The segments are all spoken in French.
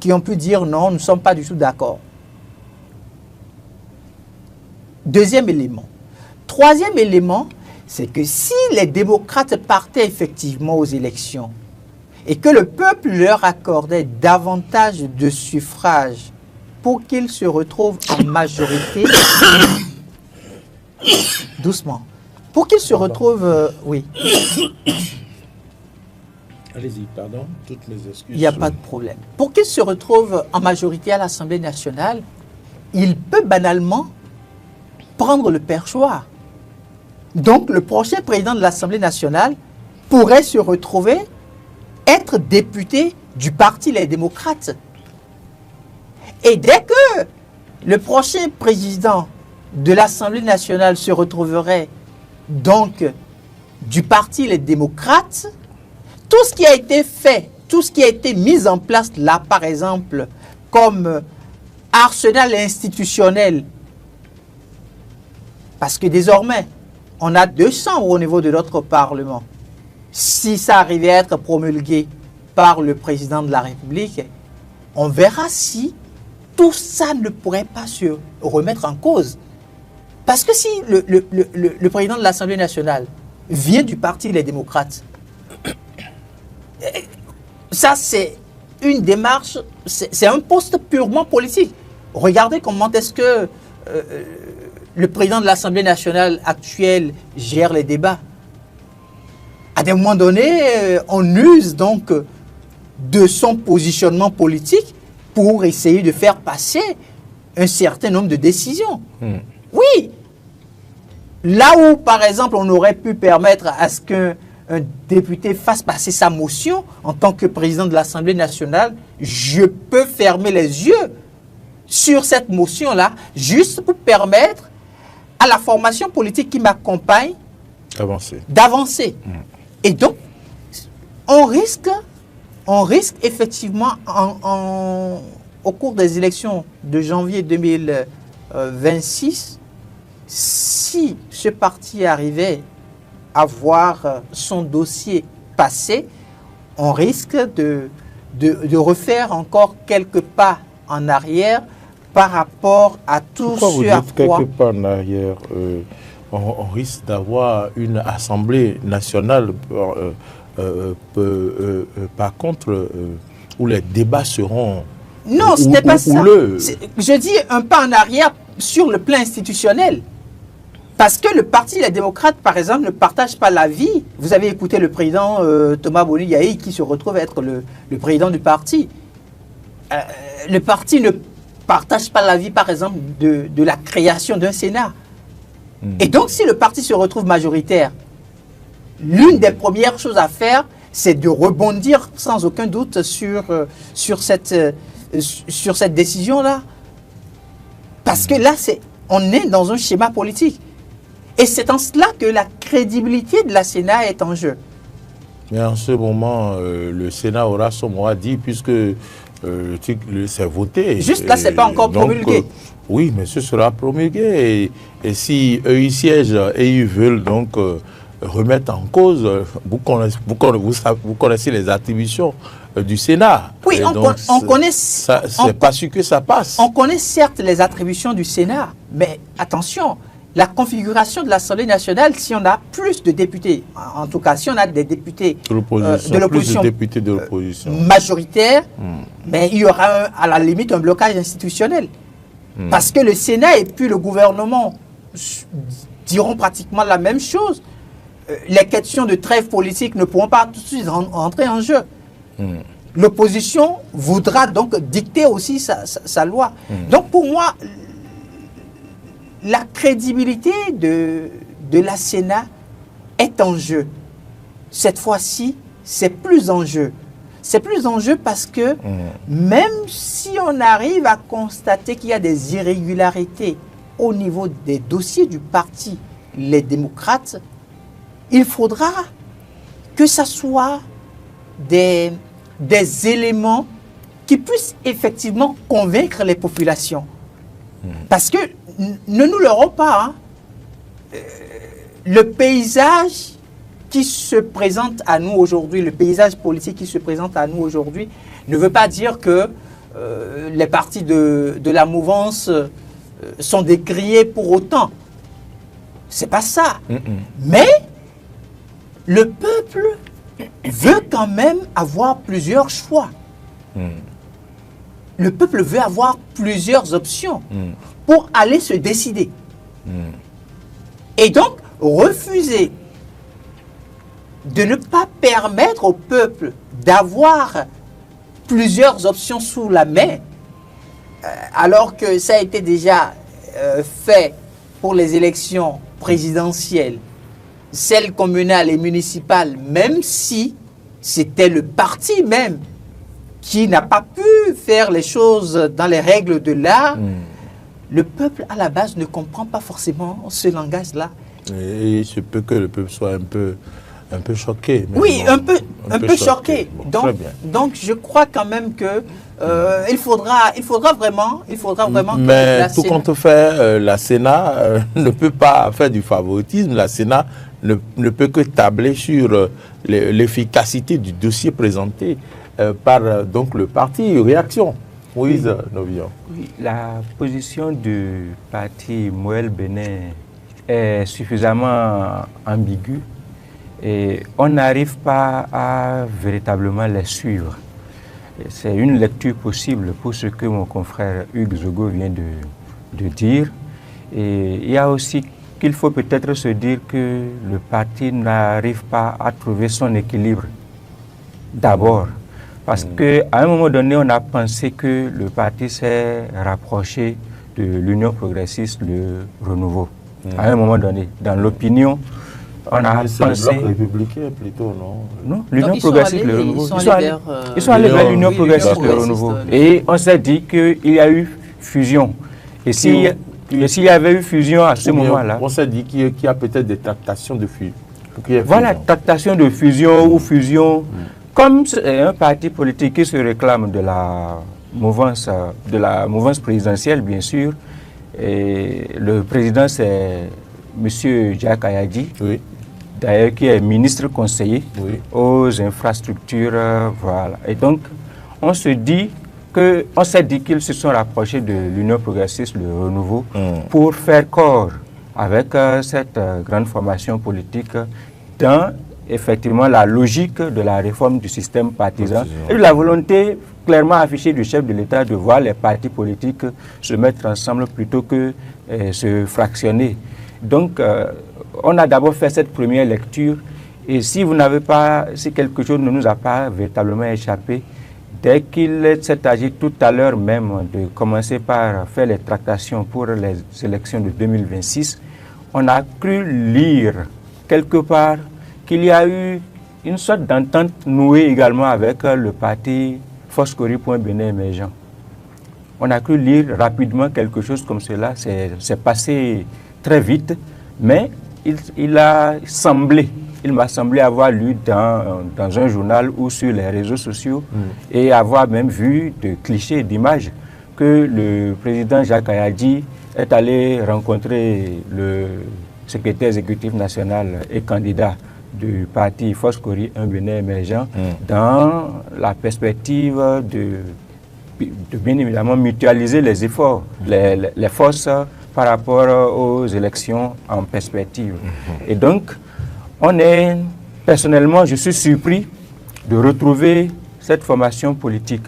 qui ont pu dire non, nous ne sommes pas du tout d'accord. Deuxième élément. Troisième élément, c'est que si les démocrates partaient effectivement aux élections et que le peuple leur accordait davantage de suffrages pour qu'ils se retrouvent en majorité, doucement, pour qu'ils se retrouvent, oui. Allez-y, pardon, toutes mes excuses. Il n'y a pas de problème. Pour qu'ils se retrouvent en majorité à l'Assemblée nationale, il peut banalement prendre le perchoir. Donc, le prochain président de l'Assemblée nationale pourrait se retrouver être député du Parti Les Démocrates. Et dès que le prochain président de l'Assemblée nationale se retrouverait donc du Parti Les Démocrates, tout ce qui a été fait, tout ce qui a été mis en place là, par exemple, comme arsenal institutionnel, parce que désormais, on a 200 au niveau de notre Parlement. Si ça arrivait à être promulgué par le président de la République, on verra si tout ça ne pourrait pas se remettre en cause. Parce que si le président de l'Assemblée nationale vient du Parti Les Démocrates, ça c'est une démarche, c'est un poste purement politique. Regardez comment est-ce que le président de l'Assemblée nationale actuelle gère les débats. À des moments donnés, on use donc de son positionnement politique pour essayer de faire passer un certain nombre de décisions. Oui. Là où, par exemple, on aurait pu permettre à ce qu'un député fasse passer sa motion en tant que président de l'Assemblée nationale, je peux fermer les yeux sur cette motion-là, juste pour permettre à la formation politique qui m'accompagne d'avancer. Et donc, on risque effectivement, au cours des élections de janvier 2026, si ce parti arrivait à voir son dossier passé, on risque de refaire encore quelques pas en arrière par rapport à tout Pourquoi ce vous à dites quoi... quelques pas en arrière on risque d'avoir une assemblée nationale par contre où les débats seront Non, ce n'est pas ça. Je dis un pas en arrière sur le plan institutionnel. Parce que le Parti Les Démocrates, par exemple, ne partage pas l'avis. Vous avez écouté le président Thomas Boni Yahi qui se retrouve être le président du parti. Le parti ne partage pas l'avis, par exemple, de la création d'un Sénat. Et donc, si le parti se retrouve majoritaire, l'une des premières choses à faire, c'est de rebondir sans aucun doute sur cette décision-là. Parce que là, on est dans un schéma politique. Et c'est en cela que la crédibilité de la Sénat est en jeu. Mais en ce moment, le Sénat aura son mot à dire puisque c'est voté. Juste là, ce n'est pas encore promulgué. Oui, mais ce sera promulgué. Et si eux, ils siègent et ils veulent donc remettre en cause, vous connaissez les attributions du Sénat. Oui, on connaît... C'est pas sûr que ça passe. On connaît certes les attributions du Sénat, mais attention, la configuration de l'Assemblée nationale, si on a plus de députés, en tout cas si on a des députés de l'opposition majoritaire, mais il y aura à la limite un blocage institutionnel. Parce que le Sénat et puis le gouvernement diront pratiquement la même chose. Les questions de trêve politique ne pourront pas tout de suite rentrer en jeu. L'opposition voudra donc dicter aussi sa loi. Donc pour moi, la crédibilité de la Sénat est en jeu. Cette fois-ci, c'est plus en jeu. C'est plus en jeu parce que même si on arrive à constater qu'il y a des irrégularités au niveau des dossiers du parti Les Démocrates, il faudra que ce soit des éléments qui puissent effectivement convaincre les populations. Parce que, ne nous leurrons pas, le paysage qui se présente à nous aujourd'hui, le paysage politique qui se présente à nous aujourd'hui, ne veut pas dire que les partis de la mouvance sont décriés pour autant. C'est pas ça. Mais le peuple veut quand même avoir plusieurs choix. Le peuple veut avoir plusieurs options pour aller se décider. Et donc, refuser de ne pas permettre au peuple d'avoir plusieurs options sous la main, alors que ça a été déjà fait pour les élections présidentielles, celles communales et municipales, même si c'était le parti même qui n'a pas pu faire les choses dans les règles de l'art, le peuple à la base ne comprend pas forcément ce langage-là. Et il se peut que le peuple soit un peu choqué. Oui, bon, un peu choqué. Bon, donc, je crois quand même que il faudra vraiment. Mais tout compte fait, la Sénat ne peut pas faire du favoritisme. La Sénat ne peut que tabler sur l'efficacité du dossier présenté par donc le parti Réaction. Moïse Novillon. Oui, la position du parti Moël Bénin est suffisamment ambiguë et on n'arrive pas à véritablement les suivre. C'est une lecture possible pour ce que mon confrère Hugues Zogo vient de dire. Et il y a aussi qu'il faut peut-être se dire que le parti n'arrive pas à trouver son équilibre d'abord. Parce qu'à un moment donné, on a pensé que le parti s'est rapproché de l'Union progressiste, le Renouveau. À un moment donné, dans l'opinion, on a pensé... C'est le bloc républicain plutôt, non? Non, l'Union progressiste, le Renouveau. Ils sont allés vers l'Union progressiste, le Renouveau. Et on s'est dit qu'il y a eu fusion. Et s'il y avait eu fusion à ce moment-là... On s'est dit qu'il y a peut-être des tractations de fusion. Voilà, tractation de fusion ou fusion... Comme c'est un parti politique qui se réclame de la mouvance présidentielle, bien sûr, et le président c'est M. Jacques Ayadi, oui. D'ailleurs qui est ministre conseiller aux infrastructures, voilà. Et donc, on s'est dit qu'ils se sont rapprochés de l'Union progressiste, le Renouveau, pour faire corps avec cette grande formation politique dans effectivement la logique de la réforme du système partisan et la volonté clairement affichée du chef de l'État de voir les partis politiques se mettre ensemble plutôt que se fractionner. Donc, on a d'abord fait cette première lecture et si quelque chose ne nous a pas véritablement échappé, dès qu'il s'est agi tout à l'heure même de commencer par faire les tractations pour les élections de 2026, on a cru lire quelque part qu'il y a eu une sorte d'entente nouée également avec le parti Foscori.Bénin émergent. On a cru lire rapidement quelque chose comme cela, c'est passé très vite, mais il m'a semblé avoir lu dans un journal ou sur les réseaux sociaux et avoir même vu de clichés, d'images, que le président Jacques Ayadi est allé rencontrer le secrétaire exécutif national et candidat du parti Foscori, un Bénin émergent, dans la perspective de bien évidemment mutualiser les efforts, les forces par rapport aux élections en perspective. Et donc, personnellement, je suis surpris de retrouver cette formation politique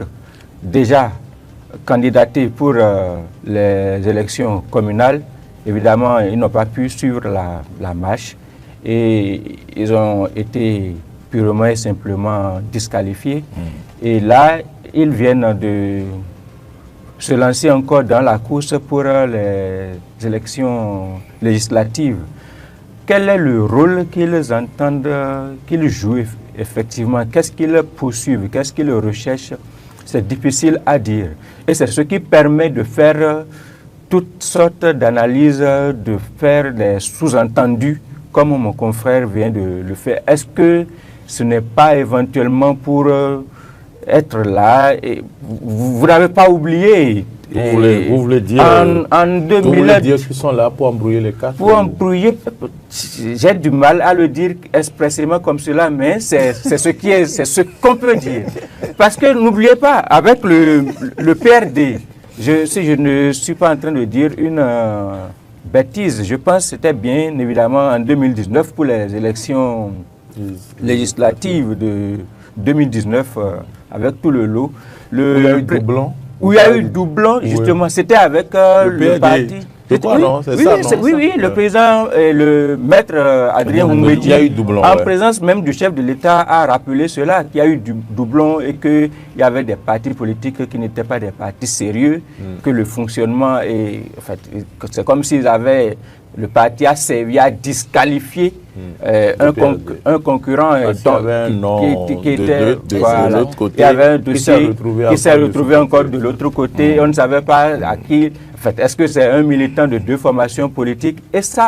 déjà candidatée pour les élections communales. Évidemment, ils n'ont pas pu suivre la marche. Et ils ont été purement et simplement disqualifiés. Et là, ils viennent de se lancer encore dans la course pour les élections législatives. Quel est le rôle qu'ils entendent, qu'ils jouent effectivement? Qu'est-ce qu'ils poursuivent? Qu'est-ce qu'ils recherchent? C'est difficile à dire. Et c'est ce qui permet de faire toutes sortes d'analyses, de faire des sous-entendus comme mon confrère vient de le faire. Est-ce que ce n'est pas éventuellement pour être là et vous n'avez pas oublié Vous voulez dire, en 2000, vous voulez dire qu'ils sont là pour embrouiller les cartes? Pour embrouiller, j'ai du mal à le dire expressément comme cela, mais c'est ce qu'on peut dire. Parce que n'oubliez pas, avec le PRD, si je ne suis pas en train de dire une bêtise, je pense que c'était bien évidemment en 2019 pour les élections législatives de 2019 avec tout le lot. Il y a eu doublon. Où il y a eu doublon, justement, oui. C'était avec le parti. Le président, le maître Adrien Oumbédi, il y a eu doublon, en présence même du chef de l'État, a rappelé cela, qu'il y a eu du doublon et qu'il y avait des partis politiques qui n'étaient pas des partis sérieux, que le fonctionnement est... En fait, c'est comme s'ils avaient... Le parti a servi à disqualifier un concurrent qui était de l'autre côté. Il y avait un dossier qui s'est retrouvé encore de l'autre côté. On ne savait pas à qui. En fait, est-ce que c'est un militant de deux formations politiques? Et ça,